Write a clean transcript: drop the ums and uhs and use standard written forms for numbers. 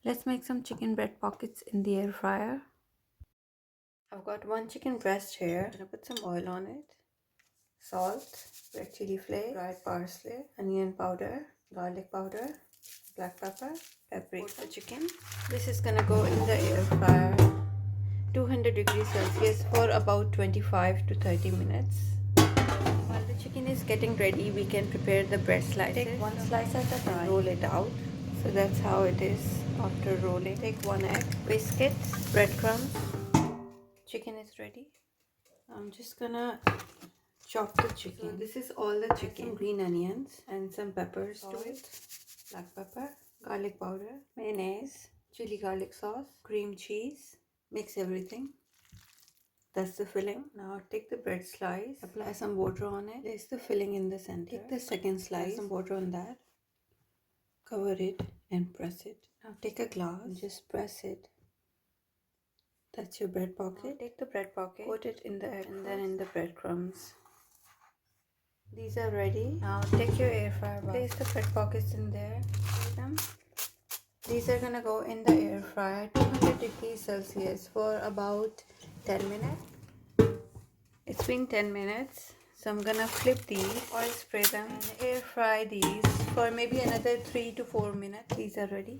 Let's make some chicken bread pockets in the air fryer. I've got one chicken breast here. I'm gonna put some oil on it. Salt, red chili flake, dried parsley, onion powder, garlic powder, black pepper, paprika. Put the chicken. This is gonna go in the air fryer, 200 degrees Celsius for about 25 to 30 minutes. While the chicken is getting ready, we can prepare the bread slices. Take one slice at a time and roll it out. So that's how it is after rolling. Take one egg, whisk it, breadcrumbs. Chicken is ready. I'm just gonna chop the chicken. So this is all the chicken. Some green onions and some peppers to it. Black pepper, garlic powder, mayonnaise, chili garlic sauce, cream cheese. Mix everything. That's the filling. Now take the bread slice, apply some water on it, place the filling in the center. Take the second slice, add some water on that, cover it and press it. Now take a glass and just press it. That's your bread pocket. Now take the bread pocket, put it in the egg and then in the breadcrumbs. These are ready. Now take your air fryer box, place the bread pockets in there, put them. These are gonna go in the air fryer, 200 degrees Celsius for about 10 minutes. It's been 10 minutes, so I'm gonna flip these, oil spray them, and air fry these for maybe another 3 to 4 minutes. These are ready.